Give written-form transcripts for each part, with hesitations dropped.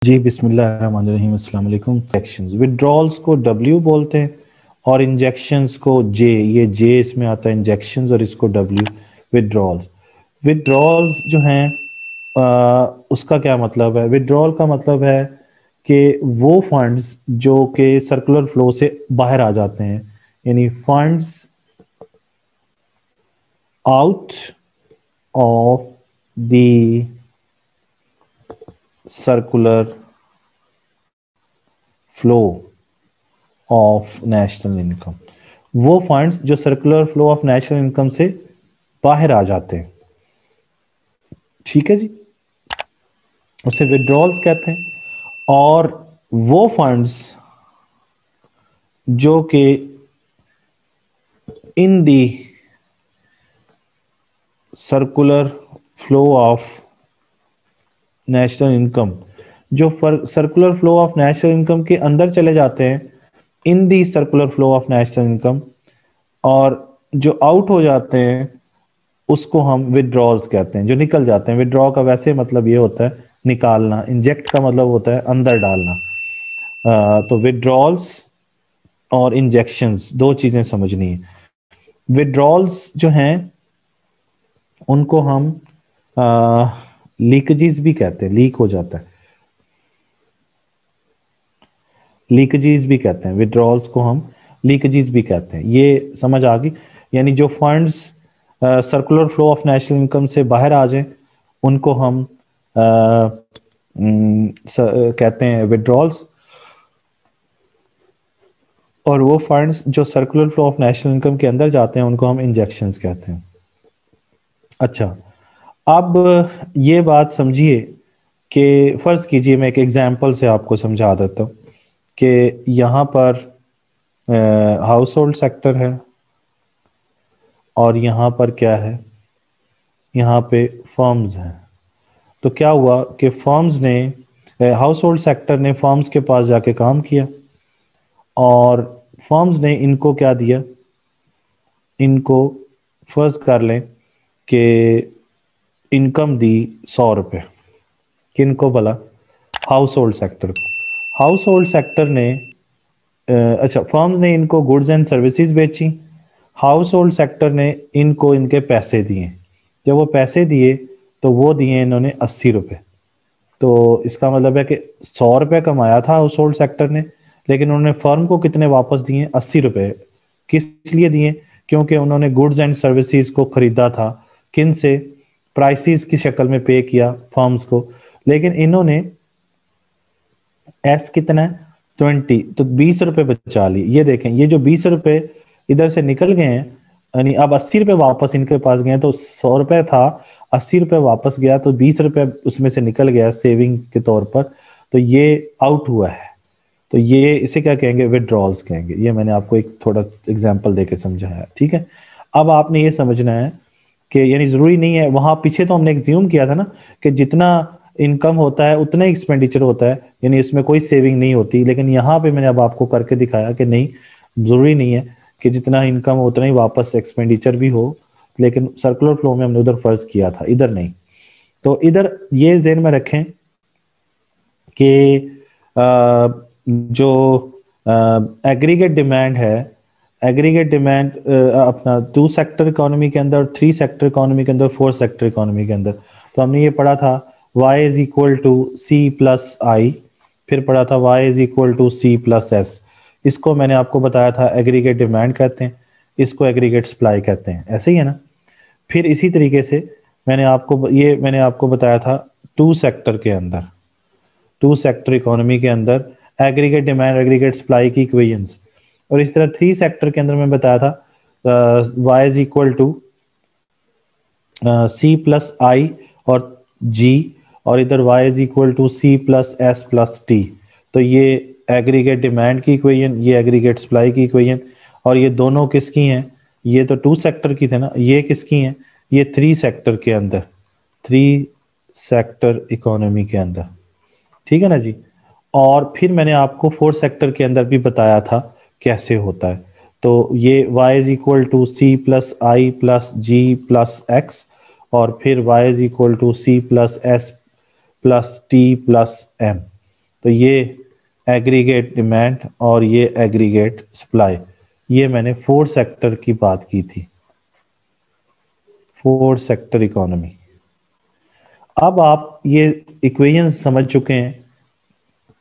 जी बिस्मिल्लाहिर्रहमानिर्रहीम, अस्सलाम वालेकुम। इंजेक्शंस, विड्रॉल्स को W बोलते हैं और इंजेक्शंस को J। ये J इसमें आता है इंजेक्शंस और इसको W विड्रॉल्स। विड्रॉल्स जो हैं उसका क्या मतलब है? विड्रॉल का मतलब है कि वो फंड्स जो कि सर्कुलर फ्लो से बाहर आ जाते हैं, यानी funds out of the circular flow of national income. वो फंड्स जो circular flow of national income से बाहर आ जाते हैं, ठीक है जी, उसे विड्रॉल्स कहते हैं। और वो फंड्स जो कि in the circular flow of national income, जो circular flow of national income के अंदर चले जाते हैं, in the circular flow of national income, और जो आउट हो जाते हैं उसको हम विड्रॉल्स कहते हैं, जो निकल जाते हैं। विड्रॉ का वैसे मतलब ये होता है निकालना, इंजेक्ट का मतलब होता है अंदर डालना। तो विड्रॉल्स और इंजेक्शंस दो चीजें समझनी है। विड्रॉल्स जो हैं उनको हम लीकेजीज भी कहते हैं, लीक हो जाता है, लीकेजीज भी कहते हैं। विड्रॉल्स को हम लीकेजीज भी कहते हैं। ये समझ आ गई? यानी जो funds circular flow of national income से बाहर आ जाएं उनको हम कहते हैं विड्रॉल्स, और वो फंड्स जो circular flow of national income के अंदर जाते हैं उनको हम इंजेक्शंस कहते हैं। अच्छा, अब ये बात समझिए कि फर्ज कीजिए, मैं एक एग्जांपल से आपको समझा देता हूँ कि यहाँ पर हाउस होल्ड सेक्टर है और यहाँ पर क्या है, यहाँ पे फर्म्स हैं। तो क्या हुआ कि फर्म्स ने, हाउस होल्ड सेक्टर ने फर्म्स के पास जाके काम किया और फर्म्स ने इनको क्या दिया, इनको फर्ज कर लें कि इनकम दी 100 रुपये। किनको भला? हाउस होल्ड सेक्टर को। हाउस होल्ड सेक्टर ने अच्छा, फर्म्स ने इनको गुड्स एंड सर्विसेज बेची, हाउस होल्ड सेक्टर ने इनको इनके पैसे दिए। जब वो पैसे दिए तो वो दिए इन्होंने 80 रुपये। तो इसका मतलब है कि 100 रुपये कमाया था हाउस होल्ड सेक्टर ने, लेकिन उन्होंने फर्म को कितने वापस दिए? 80 रुपये। किस लिए दिए? क्योंकि उन्होंने गुड्स एंड सर्विसेज को खरीदा था। किन से? प्राइसेस की शक्ल में पे किया फर्म्स को, लेकिन इन्होंने एस कितना है 20, तो 20 रुपये बचा लिए। ये देखें, ये जो 20 रुपये इधर से निकल गए हैं, यानी अब 80 रुपये वापस इनके पास गए। तो 100 रुपये था, 80 रुपये वापस गया, तो 20 रुपये उसमें से निकल गया सेविंग के तौर पर। तो ये आउट हुआ है। तो ये इसे क्या कहेंगे? विड्रॉल्स कहेंगे। ये मैंने आपको एक थोड़ा एग्जाम्पल देके समझाया, ठीक है। अब आपने ये समझना है कि यानी जरूरी नहीं है, वहां पीछे तो हमने एग्ज्यूम किया था ना कि जितना इनकम होता है उतना ही एक्सपेंडिचर होता है, यानी इसमें कोई सेविंग नहीं होती। लेकिन यहाँ पे मैंने अब आपको करके दिखाया कि नहीं, जरूरी नहीं है कि जितना इनकम हो उतना ही वापस एक्सपेंडिचर भी हो। लेकिन सर्कुलर फ्लो में हमने उधर फर्ज किया था, इधर नहीं। तो इधर ये ज़हन में रखें कि जो एग्रीगेट डिमांड है, एग्रीगेट डिमांड अपना 2 सेक्टर इकोनॉमी के अंदर, 3 सेक्टर इकोनॉमी के अंदर, 4 सेक्टर इकोनॉमी के अंदर। तो हमने ये पढ़ा था y is equal to C plus I, फिर पढ़ा था y is equal to C plus S. इसको मैंने आपको बताया था एग्रीगेट डिमांड कहते हैं, इसको एग्रीगेट सप्लाई कहते हैं, ऐसे ही है ना। फिर इसी तरीके से मैंने आपको बताया था 2 सेक्टर के अंदर, 2 सेक्टर इकोनॉमी के अंदर एग्रीगेट डिमांड एग्रीगेट सप्लाई की इक्वेशंस। और इस तरह 3 सेक्टर के अंदर मैं बताया था y is equal to C plus I और जी, और इधर y is equal to C plus S plus T. तो ये एग्रीगेट डिमांड की इक्वेशन, ये एग्रीगेट सप्लाई की इक्वेशन, और ये दोनों किसकी हैं? ये तो 2 सेक्टर की थे ना, ये किसकी हैं? ये 3 सेक्टर के अंदर, 3 सेक्टर इकोनॉमी के अंदर, ठीक है ना जी। और फिर मैंने आपको 4 सेक्टर के अंदर भी बताया था कैसे होता है। तो ये y is equal to C plus I plus G plus X, और फिर y is equal to C plus S plus T plus M. तो ये एग्रीगेट डिमांड और ये एग्रीगेट सप्लाई, ये मैंने फोर्थ सेक्टर की बात की थी, फोर्थ सेक्टर इकोनॉमी। अब आप ये इक्वेशन समझ चुके हैं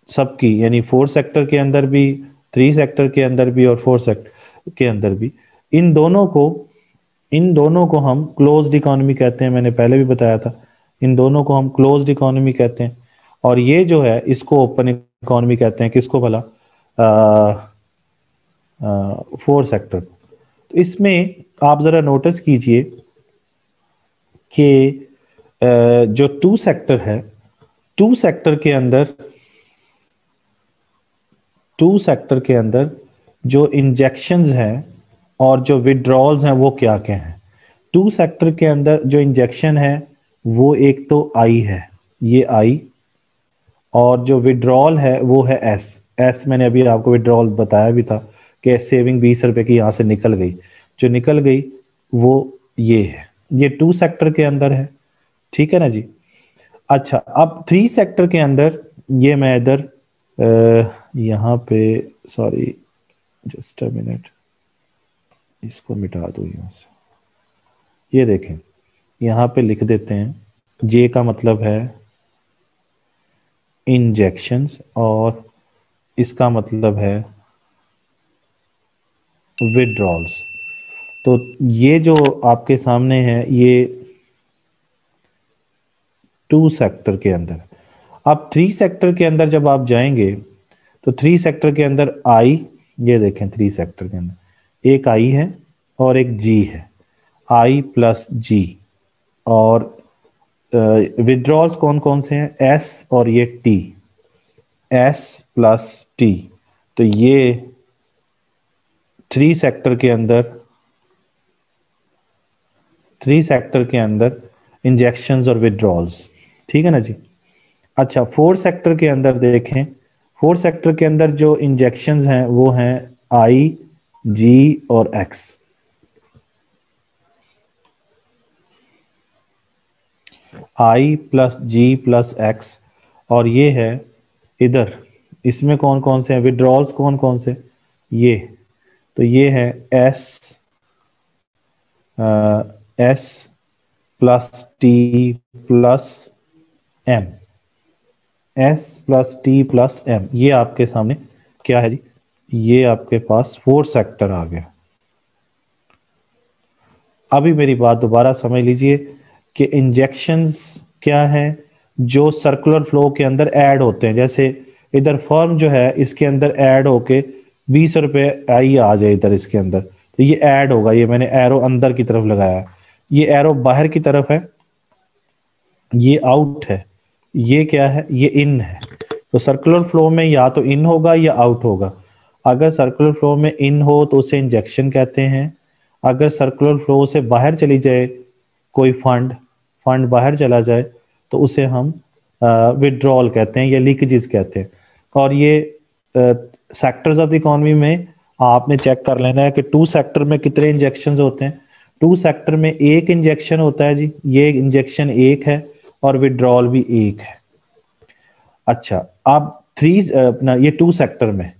सबकी, यानी फोर्थ सेक्टर के अंदर भी, थ्री सेक्टर के अंदर भी और फोर्थ सेक्टर के अंदर भी, इन दोनों को हम क्लोज्ड इकोनॉमी कहते हैं, मैंने पहले भी बताया था। इन दोनों को हम क्लोज्ड इकोनॉमी कहते हैं, और ये जो है इसको ओपन इकोनॉमी कहते हैं। किसको भला? Fourth sector. तो इसमें आप जरा नोटिस कीजिए कि जो टू सेक्टर है, टू सेक्टर के अंदर जो इंजेक्शंस हैं और जो विड्रॉल्स हैं वो क्या क्या हैं? टू सेक्टर के अंदर जो इंजेक्शन है वो एक तो आई है, ये आई, और जो विड्रॉल है वो है एस मैंने अभी आपको विड्रॉल बताया भी था कि सेविंग 20 रुपए की यहां से निकल गई, जो निकल गई वो ये है, ये टू सेक्टर के अंदर है, ठीक है ना जी। अच्छा, अब थ्री सेक्टर के अंदर, ये मैं इधर यहाँ पे, सॉरी जस्ट अ मिनट, इसको मिटा दो यहाँ से। ये देखें, यहाँ पे लिख देते हैं, जे का मतलब है इंजेक्शंस और इसका मतलब है विड्रॉल्स। तो ये जो आपके सामने है ये टू सेक्टर के अंदर। अब थ्री सेक्टर के अंदर जब आप जाएंगे तो थ्री सेक्टर के अंदर आई, ये देखें थ्री सेक्टर के अंदर एक आई है और एक जी है, आई प्लस जी। और विड्रॉल्स कौन कौन से हैं? एस और ये टी, एस प्लस टी। तो ये थ्री सेक्टर के अंदर इंजेक्शंस और विड्रॉल्स, ठीक है ना जी। अच्छा, फोर्थ सेक्टर के अंदर देखें, फोर्थ सेक्टर के अंदर जो इंजेक्शंस हैं वो हैं आई, जी और एक्स। आई प्लस जी प्लस एक्स, और ये है इधर, इसमें कौन कौन से हैं विड्रॉल्स? कौन कौन से? ये, तो ये है S plus T plus M, S plus T plus M, ये आपके सामने क्या है जी? ये आपके पास फोर्थ सेक्टर आ गया। अभी मेरी बात दोबारा समझ लीजिए कि इंजेक्शंस क्या है? जो सर्कुलर फ्लो के अंदर ऐड होते हैं, जैसे इधर फर्म जो है इसके अंदर ऐड होके 20 रुपए आई आ जाए इधर इसके अंदर, तो ये ऐड होगा, ये मैंने एरो अंदर की तरफ लगाया, ये एरो बाहर की तरफ है, ये आउट है, ये क्या है? ये इन है। तो सर्कुलर फ्लो में या तो इन होगा या आउट होगा। अगर सर्कुलर फ्लो में इन हो तो उसे इंजेक्शन कहते हैं। अगर सर्कुलर फ्लो से बाहर चली जाए कोई फंड बाहर चला जाए तो उसे हम विड्रॉल कहते हैं या लीकेजेस कहते हैं। और ये सेक्टर्स ऑफ द इकोनॉमी में आपने चेक कर लेना है कि टू सेक्टर में कितने इंजेक्शंस होते हैं। टू सेक्टर में एक इंजेक्शन होता है जी, ये इंजेक्शन एक है और विड्रॉल भी एक है। अच्छा, अब ये टू सेक्टर में,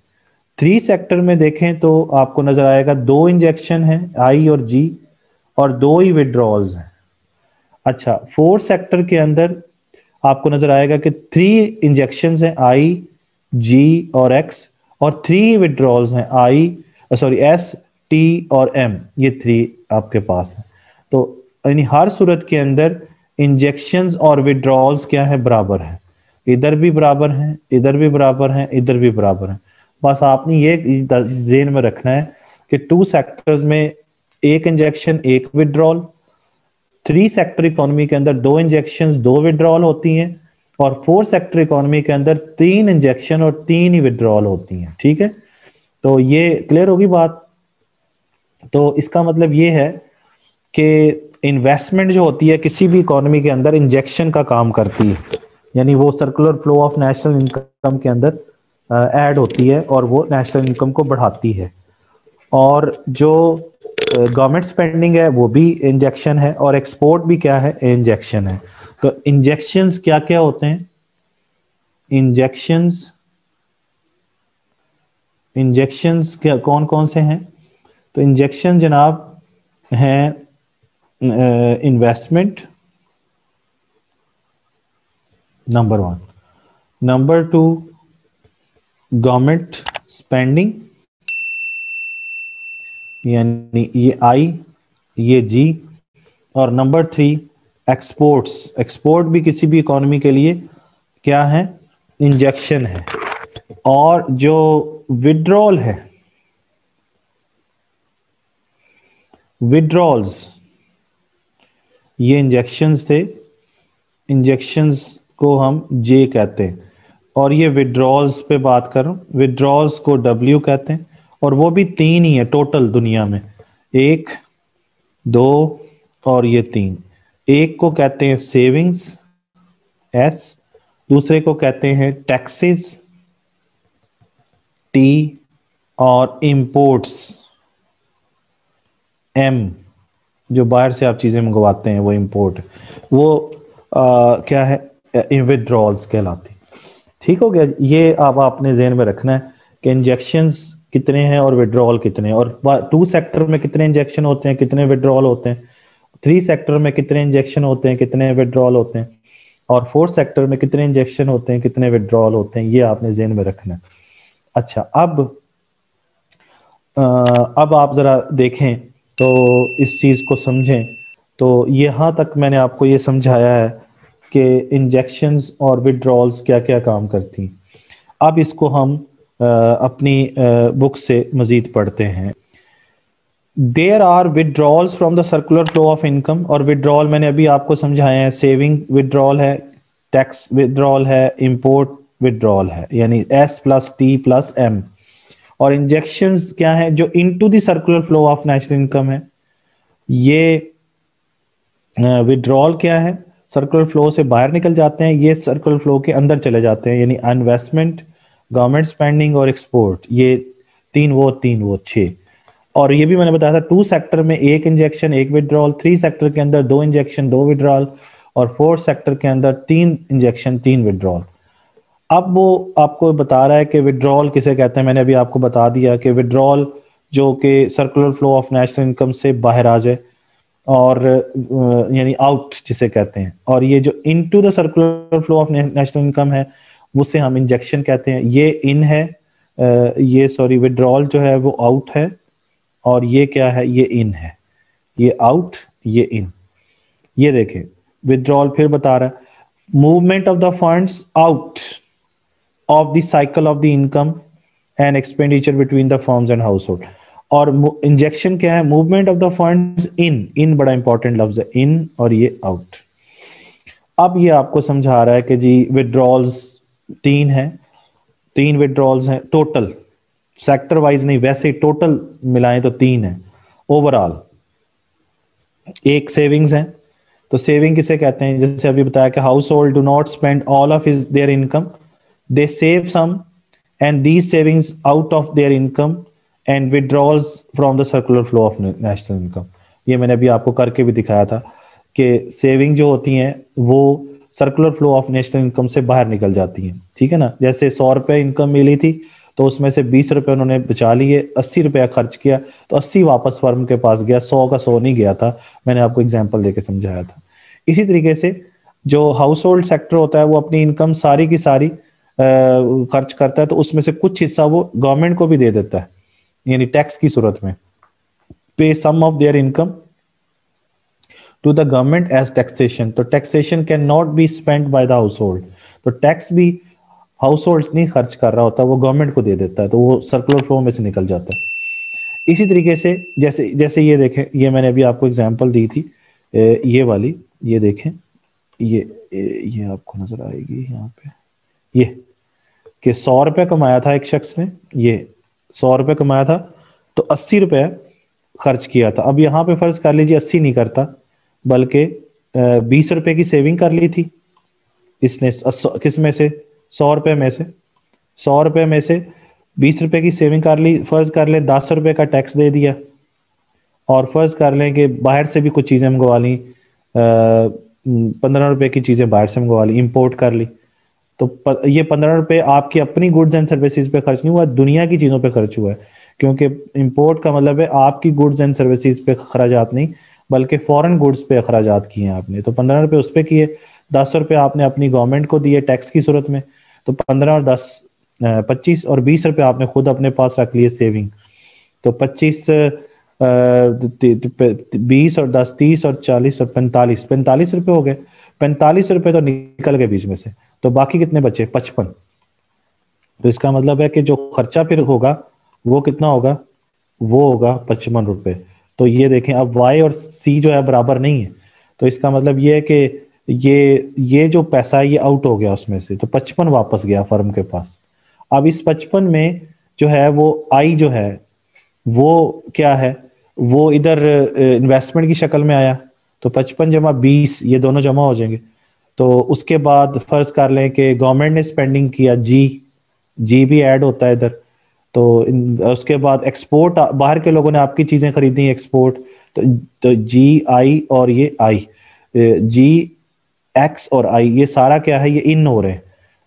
थ्री सेक्टर में देखें तो आपको नजर आएगा दो इंजेक्शन है आई और जी, और दो ही विड्रॉल्स हैं। अच्छा, फोर्थ सेक्टर के अंदर आपको नजर आएगा कि थ्री इंजेक्शंस हैं आई, जी और एक्स, और थ्री विड्रॉल्स हैं आई, सॉरी एस, टी और एम, ये थ्री आपके पास है। तो यानी हर सूरत के अंदर इंजेक्शंस और विड्रॉल्स क्या है? बराबर है, इधर भी बराबर हैं, इधर भी बराबर हैं, इधर भी बराबर हैं। बस आपने ये ज़हन में रखना है कि टू सेक्टर्स में एक इंजेक्शन एक विड्रॉल, थ्री सेक्टर इकोनॉमी के अंदर दो इंजेक्शंस दो विड्रॉल होती हैं, और फोर्थ सेक्टर इकोनॉमी के अंदर तीन इंजेक्शन और तीन ही विड्रॉल होती हैं, ठीक है। तो ये क्लियर होगी बात। तो इसका मतलब ये है कि इन्वेस्टमेंट जो होती है किसी भी इकोनॉमी के अंदर इंजेक्शन का काम करती है, यानी वो circular flow of national income के अंदर ऐड होती है और वो नेशनल इनकम को बढ़ाती है। और जो गवर्नमेंट स्पेंडिंग है वो भी इंजेक्शन है, और एक्सपोर्ट भी क्या है? इंजेक्शन है। तो इंजेक्शंस क्या क्या होते हैं? इंजेक्शंस इंजेक्शंस क्या कौन कौन से हैं? तो इंजेक्शन जनाब हैं investment, number one. Number two, government spending, यानी ये आई, ये जी। और नंबर थ्री, एक्सपोर्ट्स। एक्सपोर्ट भी किसी भी इकोनॉमी के लिए क्या है? इंजेक्शन है। और जो विड्रॉल है, विड्रॉल्स, ये इंजेक्शंस थे। इंजेक्शंस को हम जे कहते हैं। और ये विड्रॉल्स पे बात कर रहा हूं, विड्रॉल्स को डब्ल्यू कहते हैं। और वो भी तीन ही है टोटल दुनिया में, एक, दो और ये तीन। एक को कहते हैं सेविंग्स, एस। दूसरे को कहते हैं टैक्सेस, टी। और इंपोर्ट्स, एम। जो बाहर से आप चीजें मंगवाते हैं वो इंपोर्ट, वो क्या है? विड्रॉल्स कहलाती। ठीक हो गया? ये अब आपने ज़हन में रखना है कि इंजेक्शंस कितने हैं और विड्रॉल कितने हैं। और टू सेक्टर में कितने इंजेक्शन होते हैं, कितने विड्रॉल होते हैं। थ्री सेक्टर में कितने इंजेक्शन होते हैं, कितने विड्रॉल होते हैं। और फोर्थ सेक्टर में कितने इंजेक्शन होते हैं, कितने विड्रॉल होते हैं। ये आपने ज़हन में रखना है। अच्छा, अब आप ज़रा देखें तो इस चीज़ को समझें। तो यहाँ तक मैंने आपको ये समझाया है कि इंजेक्शंस और विड्रॉल्स क्या क्या काम करती हैं। अब इसको हम अपनी बुक से मजीद पढ़ते हैं। There are withdrawals from the circular flow of income. और विड्रॉल मैंने अभी आपको समझाया है, सेविंग विड्रॉल है, टैक्स विड्रॉल है, इंपोर्ट विड्रॉल है, यानी S plus T plus M. और इंजेक्शंस क्या है? जो into the circular flow of national income है। ये विड्रॉल क्या है? सर्कुलर फ्लो से बाहर निकल जाते हैं, ये सर्कुलर फ्लो के अंदर चले जाते हैं, यानी इन्वेस्टमेंट, गवर्नमेंट स्पेंडिंग और एक्सपोर्ट। ये तीन वो छः। और ये भी मैंने बताया था, टू सेक्टर में एक इंजेक्शन एक विड्रॉल, थ्री सेक्टर के अंदर दो इंजेक्शन दो विड्रॉल, और फोर्थ सेक्टर के अंदर तीन इंजेक्शन तीन विड्रॉल। अब वो आपको बता रहा है कि विड्रॉल किसे कहते हैं। मैंने अभी आपको बता दिया कि विड्रॉल जो कि circular flow of national income से बाहर आ जाए, और यानी आउट जिसे कहते हैं। और ये जो into the circular flow of national income है, उसे हम इंजेक्शन कहते हैं। ये इन है, ये सॉरी विड्रॉल जो है वो आउट है, और ये क्या है? ये इन है। ये आउट, ये इन। ये देखें, विड्रॉल फिर बता रहा है, movement of the funds out of the cycle of the income and expenditure between the firms and house hold. और इंजेक्शन क्या है? मूवमेंट ऑफ द फंड्स इन। इन बड़ा इंपॉर्टेंट लफ्ज है, इन, और ये आउट। अब ये आपको समझा रहा है कि जी विड्रॉल्स तीन है, तीन विड्रॉल्स हैं टोटल, सेक्टर वाइज नहीं, वैसे टोटल मिलाएं तो तीन है ओवरऑल। एक सेविंग्स है। तो सेविंग किसे कहते हैं? जैसे अभी बताया कि household do not spend all of his their income, they save some and these savings out of their income and withdrawals from the circular flow of national income. ये मैंने अभी आपको करके भी दिखाया था कि सेविंग जो होती हैं वो circular flow of national income से बाहर निकल जाती हैं। ठीक है ना? जैसे 100 रुपए इनकम मिली थी, तो उसमें से 20 रुपए उन्होंने बचा लिए, 80 रुपया खर्च किया, तो 80 वापस फर्म के पास गया, 100 का 100 नहीं गया था। मैंने आपको एग्जाम्पल देके समझाया था। इसी तरीके से जो हाउस होल्ड सेक्टर होता है वो अपनी इनकम सारी की सारी खर्च करता है, तो उसमें से कुछ हिस्सा वो गवर्नमेंट को भी दे देता है, यानी टैक्स की सूरत में। Pay some of their income to the government as taxation. तो taxation can not be spend by the household. तो टैक्स भी हाउस होल्ड नहीं खर्च कर रहा होता, वो गवर्नमेंट को दे देता है, तो वो सर्कुलर फ्लो में से निकल जाता है। इसी तरीके से जैसे जैसे ये देखें, ये मैंने अभी आपको एग्जांपल दी थी, ये वाली, ये देखें, ये आपको नजर आएगी यहाँ पे, ये कि 100 रुपये कमाया था एक शख्स ने, ये 100 रुपये कमाया था, तो 80 रुपये खर्च किया था। अब यहाँ पे फर्ज कर लीजिए 80 नहीं करता, बल्कि 20 रुपए की सेविंग कर ली थी इसने। किस में से? 100 रुपए में से। 100 रुपए में से 20 रुपए की सेविंग कर ली। फर्ज कर ले 10 रुपए का टैक्स दे दिया, और फर्ज कर लें कि बाहर से भी कुछ चीजें मंगवा ली, 15 रुपए की चीजें बाहर से मंगवा ली, इंपोर्ट कर ली। तो ये 15 रुपए आपकी अपनी गुड्स एंड सर्विसेज पे खर्च नहीं हुआ, दुनिया की चीजों पे खर्च हुआ है, क्योंकि इंपोर्ट का मतलब है आपकी गुड्स एंड सर्विसेज पे खराजात नहीं, बल्कि फॉरेन गुड्स पे अखराजात किए हैं आपने। तो 15 रुपए उस पे किए, 10 रुपए आपने अपनी गवर्नमेंट को दिए टैक्स की सूरत में, तो 15 और 10 25 और 20 रुपए आपने खुद अपने पास रख लिए सेविंग। तो 25 20 और 10 30 और 40 और 45 रुपए हो गए। 45 रुपए तो निकल गए बीच में से, तो बाकी कितने बचे? 55। तो इसका मतलब है कि जो खर्चा फिर होगा वो कितना होगा? वो होगा 55 रुपए। तो ये देखें, अब वाई और सी जो है बराबर नहीं है, तो इसका मतलब ये है कि ये जो पैसा है ये आउट हो गया उसमें से, तो 55 वापस गया फर्म के पास। अब इस 55 में जो है वो आई जो है वो क्या है, वो इधर इन्वेस्टमेंट की शक्ल में आया। तो 55 जमा 20 ये दोनों जमा हो जाएंगे। तो उसके बाद फर्ज कर लें कि गवर्नमेंट ने स्पेंडिंग किया, जी भी ऐड होता है इधर। तो उसके बाद एक्सपोर्ट, बाहर के लोगों ने आपकी चीजें खरीदी एक्सपोर्ट, तो जी आई और ये आई, जी एक्स और आई, ये सारा क्या है, ये इन हो रहे हैं।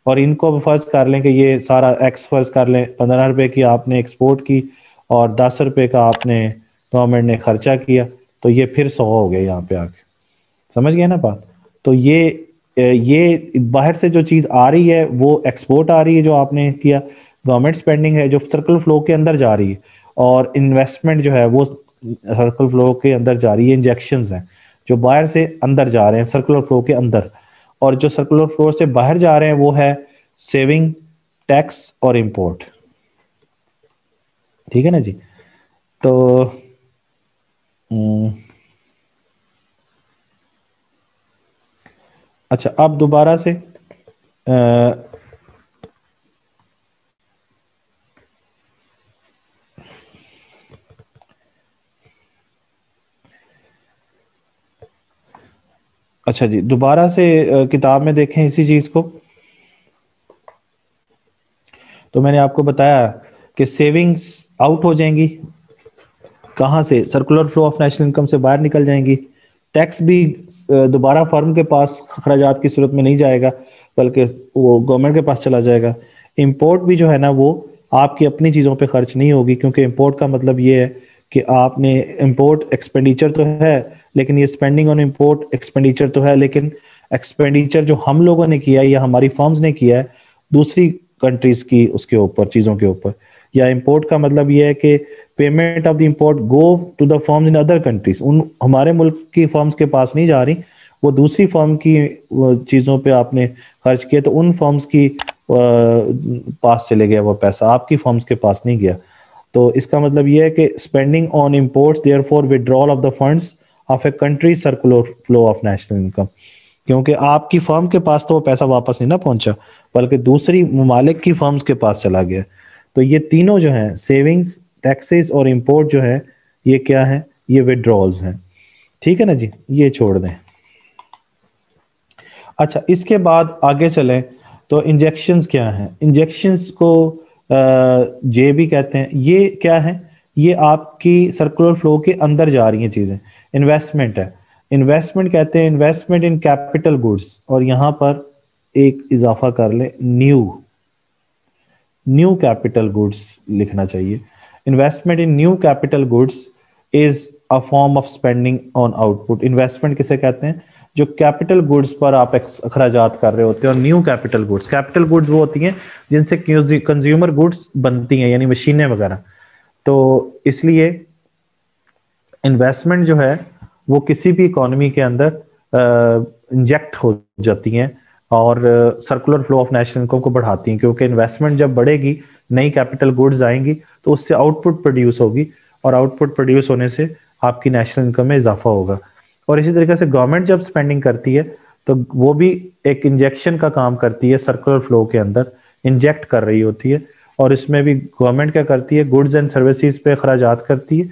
और इनको अब फर्ज कर लें कि ये सारा एक्स फर्ज कर लें, 15 रुपए की आपने एक्सपोर्ट की और 10 रुपए का आपने गवर्नमेंट ने खर्चा किया, तो ये फिर 100 हो गया यहाँ पे आके। समझ गए ना बात? तो ये बाहर से जो चीज आ रही है वो एक्सपोर्ट आ रही है जो आपने किया, गवर्नमेंट स्पेंडिंग है जो सर्कल फ्लो के अंदर जा रही है, और इन्वेस्टमेंट जो है वो सर्कल फ्लो के अंदर जा रही है, इंजेक्शंस हैं जो बाहर से अंदर जा रहे हैं सर्कुलर फ्लो के अंदर। और जो सर्कुलर फ्लो से बाहर जा रहे हैं वो है सेविंग, टैक्स और इंपोर्ट। ठीक है ना जी? तो अच्छा, अब दोबारा से अच्छा जी, दोबारा से किताब में देखें इसी चीज को। तो मैंने आपको बताया कि सेविंग्स आउट हो जाएंगी, कहां से? Circular flow of national income से बाहर निकल जाएंगी। टैक्स भी दोबारा फर्म के पास खराजात की सूरत में नहीं जाएगा, बल्कि वो गवर्नमेंट के पास चला जाएगा। इंपोर्ट भी जो है ना वो आपकी अपनी चीज़ों पे खर्च नहीं होगी, क्योंकि इंपोर्ट का मतलब ये है कि आपने इंपोर्ट एक्सपेंडिचर तो है, लेकिन ये स्पेंडिंग ऑन इंपोर्ट एक्सपेंडिचर तो है, लेकिन एक्सपेंडिचर जो हम लोगों ने किया है या हमारी फर्म्स ने किया है दूसरी कंट्रीज की उसके ऊपर, चीज़ों के ऊपर। या इंपोर्ट का मतलब ये है कि payment of the import go to the firms in other countries, उन हमारे मुल्क की फर्म्स के पास नहीं जा रही, वो दूसरी फर्म की चीजों पे आपने खर्च किया, तो उन फर्म्स की पास चले गया वो पैसा, आपकी फर्म्स के पास नहीं गया। तो इसका मतलब ये है कि spending on imports therefore withdrawal of the funds of a country circular flow of national income, क्योंकि आपकी फर्म के पास तो वो पैसा वापस नहीं ना पहुंचा, बल्कि दूसरी ममालिक की फर्म्स के पास चला गया। तो ये तीनों जो हैं, सेविंग्स, टैक्सेस और इंपोर्ट जो है, ये क्या है? ये विड्रॉल्स हैं। ठीक है ना जी? ये छोड़ दें। अच्छा, इसके बाद आगे चलें तो इंजेक्शंस क्या हैं? इंजेक्शंस को जे भी कहते हैं। ये क्या है? ये आपकी सर्कुलर फ्लो के अंदर जा रही हैं चीजें। इन्वेस्टमेंट है, इन्वेस्टमेंट कहते हैं इन्वेस्टमेंट इन कैपिटल गुड्स, और यहां पर एक इजाफा कर ले, न्यू कैपिटल गुड्स लिखना चाहिए। Investment in new capital goods is a form of spending on output. Investment किसे कहते हैं? जो कैपिटल गुड्स पर आप अखराजात कर रहे होते हैं। और न्यू कैपिटल गुड्स वो होती हैं जिनसे कंज्यूमर गुड्स बनती हैं, यानी मशीनें वगैरह। तो इसलिए इन्वेस्टमेंट जो है वो किसी भी इकोनॉमी के अंदर इंजेक्ट हो जाती हैं और circular flow of national income को बढ़ाती हैं, क्योंकि इन्वेस्टमेंट जब बढ़ेगी, नई कैपिटल गुड्स आएंगी, तो उससे आउटपुट प्रोड्यूस होगी, और आउटपुट प्रोड्यूस होने से आपकी नेशनल इनकम में इजाफा होगा। और इसी तरीके से गवर्नमेंट जब स्पेंडिंग करती है तो वो भी एक इंजेक्शन का काम करती है, सर्कुलर फ्लो के अंदर इंजेक्ट कर रही होती है। और इसमें भी गवर्नमेंट क्या करती है? गुड्स एंड सर्विसेज पे खराजात करती है,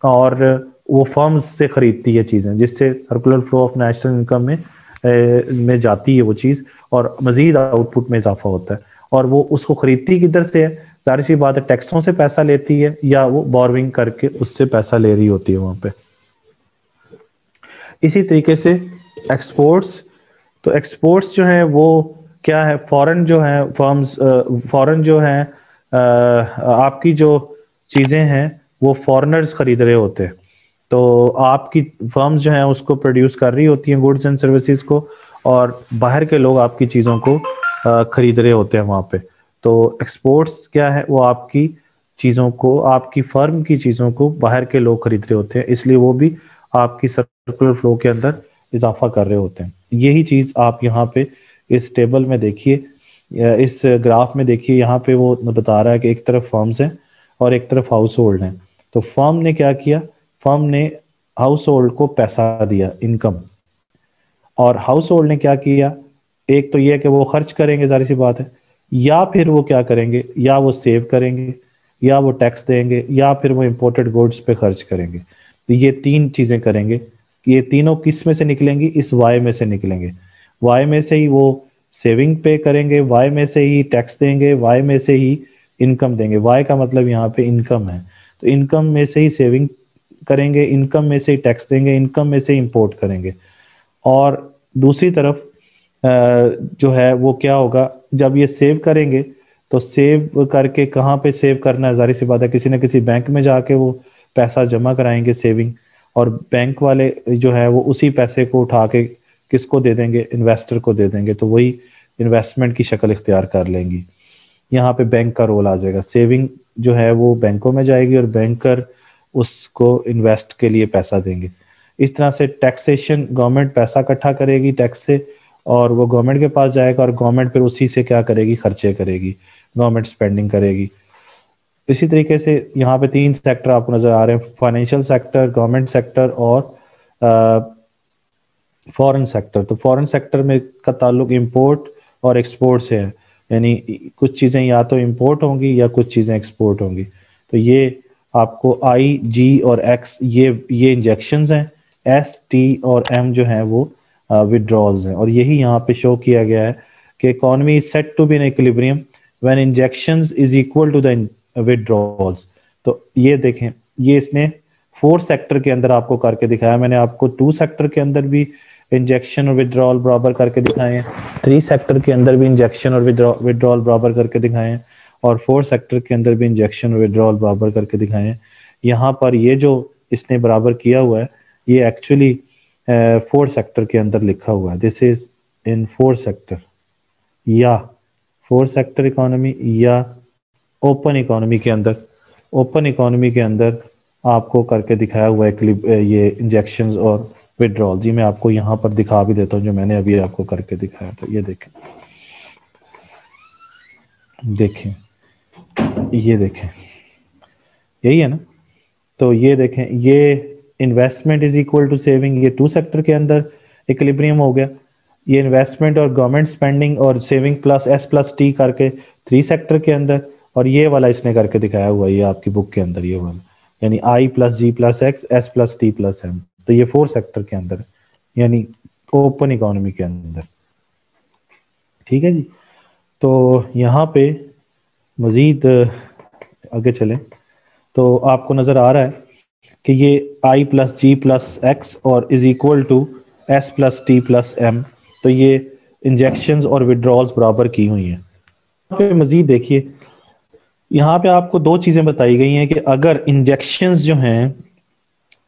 और वो फर्म्स से खरीदती है चीजें, जिससे circular flow of national income में जाती है वो चीज, और मजीद आउटपुट में इजाफा होता है। और वो उसको खरीदती किधर से है? जाहिर सी बात है, टैक्सों से पैसा लेती है, या वो बोरविंग करके उससे पैसा ले रही होती है वहां पे। इसी तरीके से एक्सपोर्ट्स, तो एक्सपोर्ट्स जो है वो क्या है, फॉरेन जो है फर्म्स, फॉरेन जो है आपकी जो चीज़ें हैं वो फॉरेनर्स खरीद रहे होते हैं। तो आपकी फर्म्स जो हैं उसको प्रोड्यूस कर रही होती हैं गुड्स एंड सर्विसेज को, और बाहर के लोग आपकी चीज़ों को खरीद रहे होते हैं वहाँ पे। तो एक्सपोर्ट्स क्या है, वो आपकी चीज़ों को, आपकी फर्म की चीज़ों को बाहर के लोग खरीद रहे होते हैं, इसलिए वो भी आपकी सर्कुलर फ्लो के अंदर इजाफा कर रहे होते हैं। यही चीज़ आप यहाँ पे इस टेबल में देखिए, इस ग्राफ में देखिए, यहाँ पे वो बता रहा है कि एक तरफ फर्म्स हैं और एक तरफ हाउस होल्ड हैं। तो फर्म ने क्या किया, फर्म ने हाउस होल्ड को पैसा दिया, इनकम, और हाउस होल्ड ने क्या किया, एक तो यह कि वो खर्च करेंगे, जारी सी बात है, या फिर वो क्या करेंगे, या वो सेव करेंगे, या वो टैक्स देंगे, या फिर वो इंपोर्टेड गुड्स पे खर्च करेंगे। तो ये तीन चीजें करेंगे। ये तीनों किस में से निकलेंगी, इस वाई में से निकलेंगे। वाई में से ही वो सेविंग पे करेंगे, वाई में से ही टैक्स देंगे, वाई में से ही इनकम देंगे। वाई का मतलब यहाँ पे इनकम है, तो इनकम में से ही सेविंग करेंगे, इनकम में से ही टैक्स देंगे, इनकम में से इंपोर्ट करेंगे। और दूसरी तरफ जो है वो क्या होगा, जब ये सेव करेंगे तो सेव करके कहाँ पे सेव करना है, जाहिर सी बात है किसी न किसी बैंक में जाके वो पैसा जमा कराएंगे, सेविंग, और बैंक वाले जो है वो उसी पैसे को उठा के किसको दे देंगे, इन्वेस्टर को दे देंगे, तो वही इन्वेस्टमेंट की शक्ल इख्तियार कर लेंगी। यहाँ पे बैंक का रोल आ जाएगा, सेविंग जो है वो बैंकों में जाएगी और बैंकर उसको इन्वेस्ट के लिए पैसा देंगे। इस तरह से टैक्सेशन, गवर्नमेंट पैसा इकट्ठा करेगी टैक्स से, और वो गवर्नमेंट के पास जाएगा, और गवर्नमेंट फिर उसी से क्या करेगी, खर्चे करेगी, गवर्नमेंट स्पेंडिंग करेगी। इसी तरीके से यहाँ पे तीन सेक्टर आपको नजर आ रहे हैं, फाइनेंशियल सेक्टर, गवर्नमेंट सेक्टर और फॉरेन सेक्टर। तो फॉरेन सेक्टर में का ताल्लुक इंपोर्ट और एक्सपोर्ट से है, यानी कुछ चीज़ें या तो इंपोर्ट होंगी या कुछ चीज़ें एक्सपोर्ट होंगी। तो ये आपको आई, जी और एक्स ये इंजेक्शंस हैं, एस, टी और एम जो हैं वो विड्रॉल्स हैं। और यही यहाँ पे शो किया गया है कि economy is set to be in equilibrium when injections is equal to the withdrawals. तो ये देखें, ये इसने 4 सेक्टर के अंदर आपको करके दिखाया। मैंने आपको 2 सेक्टर के अंदर भी इंजेक्शन और विड्रॉल बराबर करके दिखाए हैं, 3 सेक्टर के अंदर भी इंजेक्शन और विड्रॉल बराबर करके दिखाए हैं, और 4 सेक्टर के अंदर भी इंजेक्शन और विड्रॉल बराबर करके दिखाए हैं। यहाँ पर ये जो इसने बराबर किया हुआ है, ये एक्चुअली 4 सेक्टर के अंदर लिखा हुआ है, दिस इज इन 4 सेक्टर, या 4 सेक्टर इकोनॉमी या ओपन इकोनॉमी के अंदर। ओपन इकोनॉमी के अंदर आपको करके दिखाया हुआ है ये इंजेक्शंस और विड्रॉल। जी मैं आपको यहाँ पर दिखा भी देता हूँ जो मैंने अभी आपको करके दिखाया था। ये देखें, ये देखें, यही है ना। तो ये देखें, ये investment is equal to saving, ये 2 सेक्टर के अंदर इक्विलिब्रियम हो गया। ये इन्वेस्टमेंट और गवर्नमेंट स्पेंडिंग और saving plus S plus T करके 3 सेक्टर के अंदर, और ये वाला इसने करके दिखाया हुआ है ये आपकी बुक के अंदर, ये वाला यानी I plus G plus X, S plus T plus M. तो ये 4 सेक्टर के अंदर यानी ओपन इकोनॉमी के अंदर। ठीक है जी। तो यहाँ पे मजीद आगे चलें तो आपको नजर आ रहा है कि ये I plus G plus X और is equal to S plus T plus M. तो ये इंजेक्शंस और विड्रॉल्स बराबर की हुई हैं। यहाँ पे मजीद देखिए, यहाँ पे आपको 2 चीजें बताई गई हैं कि अगर इंजेक्शंस जो हैं,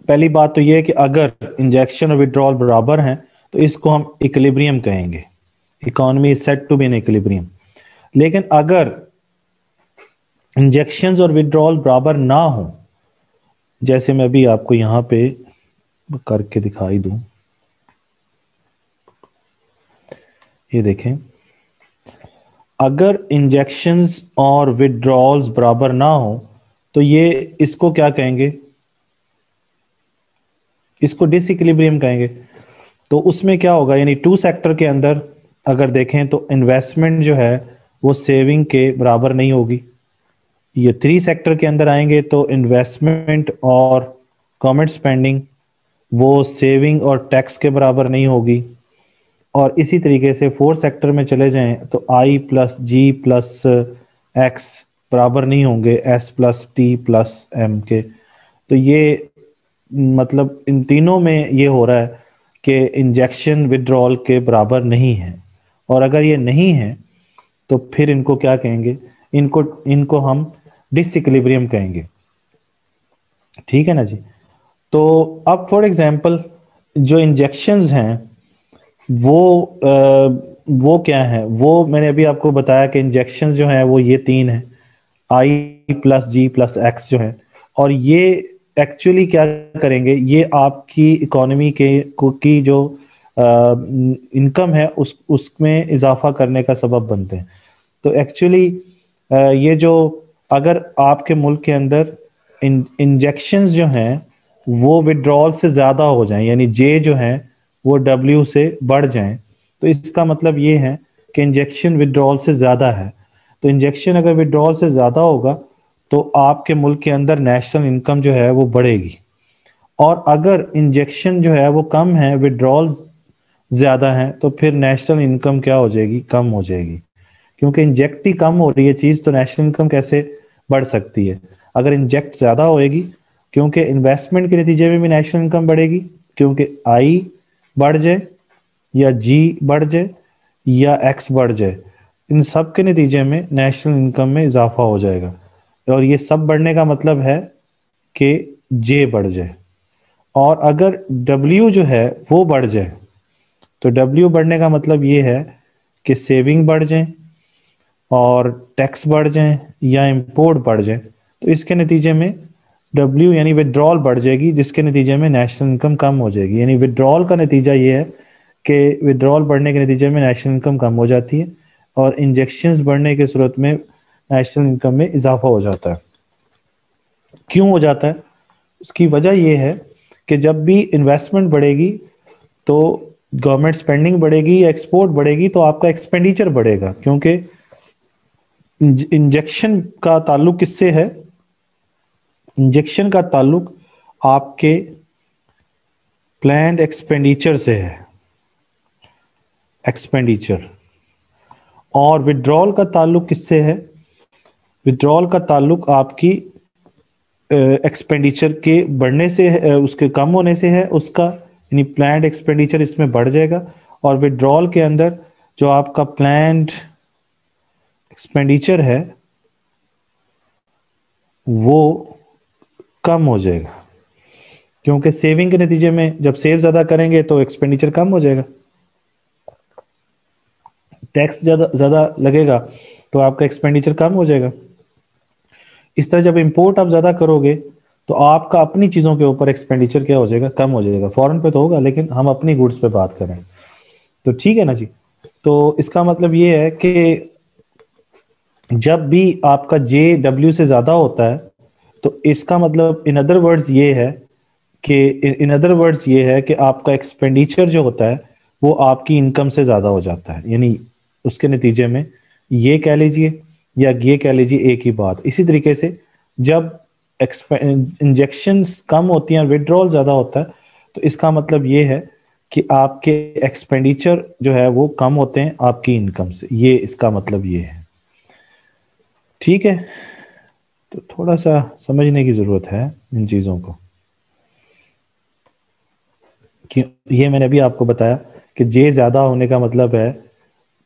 पहली बात तो ये है कि अगर इंजेक्शन और विड्रॉल बराबर हैं तो इसको हम इक्विलिब्रियम कहेंगे, economy is set to be in equilibrium. लेकिन अगर इंजेक्शंस और विड्रॉल बराबर ना हो, जैसे मैं अभी आपको यहाँ पे करके दिखाई दूं, ये देखें, अगर इंजेक्शंस और विड्रॉल्स बराबर ना हो तो ये इसको क्या कहेंगे, इसको डिसइक्विलिब्रियम कहेंगे। तो उसमें क्या होगा, यानी 2 सेक्टर के अंदर अगर देखें तो इन्वेस्टमेंट जो है वो सेविंग के बराबर नहीं होगी। ये 3 सेक्टर के अंदर आएंगे तो इन्वेस्टमेंट और गवर्नमेंट स्पेंडिंग वो सेविंग और टैक्स के बराबर नहीं होगी। और इसी तरीके से 4 सेक्टर में चले जाएं तो I plus G plus X बराबर नहीं होंगे S plus T plus M के। तो ये मतलब इन तीनों में ये हो रहा है कि इंजेक्शन विड्रॉल के बराबर नहीं है। और अगर ये नहीं है तो फिर इनको क्या कहेंगे, इनको इनको हम डिसइक्विलिब्रियम कहेंगे। ठीक है ना जी। तो अब फॉर एग्जांपल जो इंजेक्शंस हैं वो क्या है, वो मैंने अभी आपको बताया कि इंजेक्शंस जो हैं वो ये तीन है, I+G+X जो है। और ये एक्चुअली क्या करेंगे, ये आपकी इकोनॉमी की जो इनकम है उसमें इजाफा करने का सबब बनते हैं। तो एक्चुअली ये जो अगर आपके मुल्क के अंदर इंजेक्शंस जो हैं वो विड्रॉल से ज़्यादा हो जाएं, यानी जे जो है वो डब्ल्यू से बढ़ जाएं, तो इसका मतलब ये है कि इंजेक्शन विड्रॉल से ज़्यादा है। तो इंजेक्शन अगर विड्रॉल से ज़्यादा होगा तो आपके मुल्क के अंदर नेशनल इनकम जो है वो बढ़ेगी। और अगर इंजेक्शन जो है वो कम है, विड्रॉल ज़्यादा है, तो फिर नेशनल इनकम क्या हो जाएगी, कम हो जाएगी। क्योंकि इंजेक्ट ही कम हो रही है चीज़, तो नेशनल इनकम कैसे बढ़ सकती है। अगर इंजेक्ट ज़्यादा होएगी, क्योंकि इन्वेस्टमेंट के नतीजे में भी नेशनल इनकम बढ़ेगी, क्योंकि आई बढ़ जाए या जी बढ़ जाए या एक्स बढ़ जाए, इन सब के नतीजे में नेशनल इनकम में इजाफा हो जाएगा। और ये सब बढ़ने का मतलब है कि जे बढ़ जाए। और अगर डब्ल्यू जो है वो बढ़ जाए, तो डब्ल्यू बढ़ने का मतलब ये है कि सेविंग बढ़ जाए और टैक्स बढ़ जाए या इंपोर्ट बढ़ जाए, तो इसके नतीजे में डब्ल्यू यानी विड्रॉल बढ़ जाएगी, जिसके नतीजे में नेशनल इनकम कम हो जाएगी। यानी विड्रॉल का नतीजा ये है कि विड्रॉल बढ़ने के नतीजे में नेशनल इनकम कम हो जाती है और इंजेक्शंस बढ़ने की सूरत में नेशनल इनकम में इजाफा हो जाता है। क्यों हो जाता है? उसकी वजह यह है कि जब भी इन्वेस्टमेंट बढ़ेगी तो गवर्नमेंट स्पेंडिंग बढ़ेगी या एक्सपोर्ट बढ़ेगी तो आपका एक्सपेंडिचर बढ़ेगा, क्योंकि इंजेक्शन का ताल्लुक किससे है? इंजेक्शन का ताल्लुक आपके प्लान्ड एक्सपेंडिचर से है, एक्सपेंडिचर। और विड्रॉल का ताल्लुक किससे है? विड्रॉल का ताल्लुक आपकी एक्सपेंडिचर के बढ़ने से है, उसके कम होने से है उसका, यानी प्लान्ड एक्सपेंडिचर इसमें बढ़ जाएगा। और विड्रॉल के अंदर जो आपका प्लान्ड एक्सपेंडिचर है वो कम हो जाएगा, क्योंकि सेविंग के नतीजे में जब सेव ज्यादा करेंगे तो एक्सपेंडिचर कम हो जाएगा, टैक्स ज्यादा ज्यादा लगेगा तो आपका एक्सपेंडिचर कम हो जाएगा। इस तरह जब इंपोर्ट आप ज्यादा करोगे तो आपका अपनी चीजों के ऊपर एक्सपेंडिचर क्या हो जाएगा, कम हो जाएगा। फॉरेन पे तो होगा, लेकिन हम अपनी गुड्स पे बात करें तो ठीक है ना जी। तो इसका मतलब ये है कि जब भी आपका जे डब्ल्यू से ज्यादा होता है तो इसका मतलब इन अदर वर्ड्स ये है कि आपका एक्सपेंडिचर जो होता है वो आपकी इनकम से ज्यादा हो जाता है। यानी उसके नतीजे में ये कह लीजिए या ये कह लीजिए एक ही बात। इसी तरीके से जब इंजेक्शंस कम होती हैं, विड्रॉल ज्यादा होता है, तो इसका मतलब ये है कि आपके एक्सपेंडिचर जो है वो कम होते हैं आपकी इनकम से। ये इसका मतलब ये है। ठीक है, तो थोड़ा सा समझने की जरूरत है इन चीजों को कि ये मैंने अभी आपको बताया कि जे ज्यादा होने का मतलब है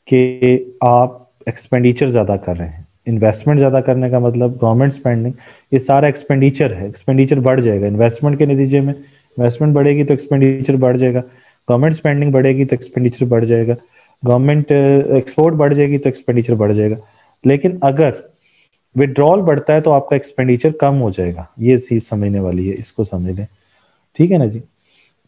कि आप एक्सपेंडिचर ज्यादा कर रहे हैं। इन्वेस्टमेंट ज्यादा करने का मतलब गवर्नमेंट स्पेंडिंग, ये सारा एक्सपेंडिचर है। एक्सपेंडिचर बढ़ जाएगा इन्वेस्टमेंट के नतीजे में, इन्वेस्टमेंट बढ़ेगी तो एक्सपेंडिचर बढ़ जाएगा। गवर्नमेंट स्पेंडिंग बढ़ेगी तो एक्सपेंडिचर बढ़ जाएगा। गवर्नमेंट एक्सपोर्ट बढ़ जाएगी तो एक्सपेंडिचर बढ़ जाएगा। लेकिन अगर विड्रॉल बढ़ता है तो आपका एक्सपेंडिचर कम हो जाएगा। ये चीज समझने वाली है, इसको समझ लें। ठीक है ना जी।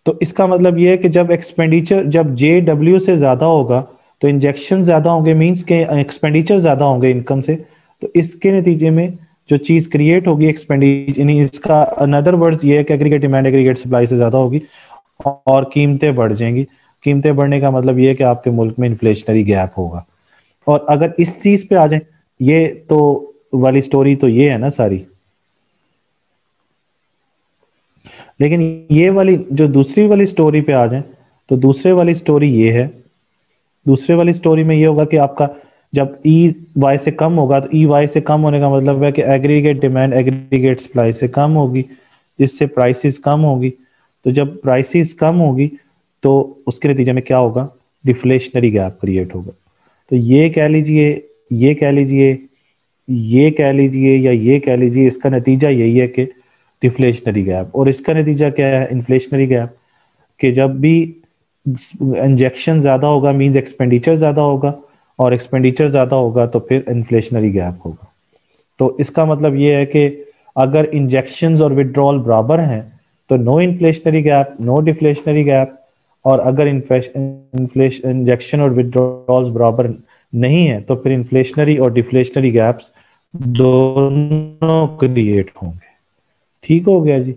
तो इसका मतलब ये है कि जब एक्सपेंडिचर जब जे डब्ल्यू से ज्यादा होगा तो इंजेक्शन ज्यादा होंगे, मींस के एक्सपेंडिचर ज्यादा होंगे इनकम से, तो इसके नतीजे में जो चीज क्रिएट होगी एक्सपेंडिचर, यानी इसका अनदर वर्ड्स ये है कि एग्रीगेट डिमांड एग्रीगेट सप्लाई से ज्यादा होगी और कीमतें बढ़ जाएंगी। कीमतें बढ़ने का मतलब ये है कि आपके मुल्क में इन्फ्लेशनरी गैप होगा। और अगर इस चीज पे आ जाए, ये तो वाली स्टोरी तो ये है ना सारी, लेकिन ये वाली जो दूसरी वाली स्टोरी पे आ जाए तो दूसरे वाली स्टोरी ये है। दूसरे वाली स्टोरी में ये होगा कि आपका जब ई वाई से कम होगा, तो ई वाई से कम होने का मतलब है कि एग्रीगेट डिमांड एग्रीगेट सप्लाई से कम होगी, जिससे प्राइसेस कम होगी। तो जब प्राइसेस कम होगी तो उसके नतीजे में क्या होगा, डिफ्लेशनरी गैप क्रिएट होगा। तो ये कह लीजिए, ये कह लीजिए, ये कह लीजिए या ये कह लीजिए, इसका नतीजा यही है कि डिफ्लेशनरी गैप। और इसका नतीजा क्या है इन्फ्लेशनरी गैप, कि जब भी इंजेक्शन ज्यादा होगा मींस एक्सपेंडिचर ज्यादा होगा, और एक्सपेंडिचर ज्यादा होगा तो फिर इन्फ्लेशनरी गैप होगा। तो इसका मतलब ये है कि अगर इंजेक्शंस और विड्रॉल बराबर हैं तो no inflationary gap, no deflationary gap. और अगर इंजेक्शन और विड्रॉल्स बराबर नहीं है तो फिर इन्फ्लेशनरी और डिफ्लेशनरी गैप्स दोनों क्रिएट होंगे। ठीक हो गया जी।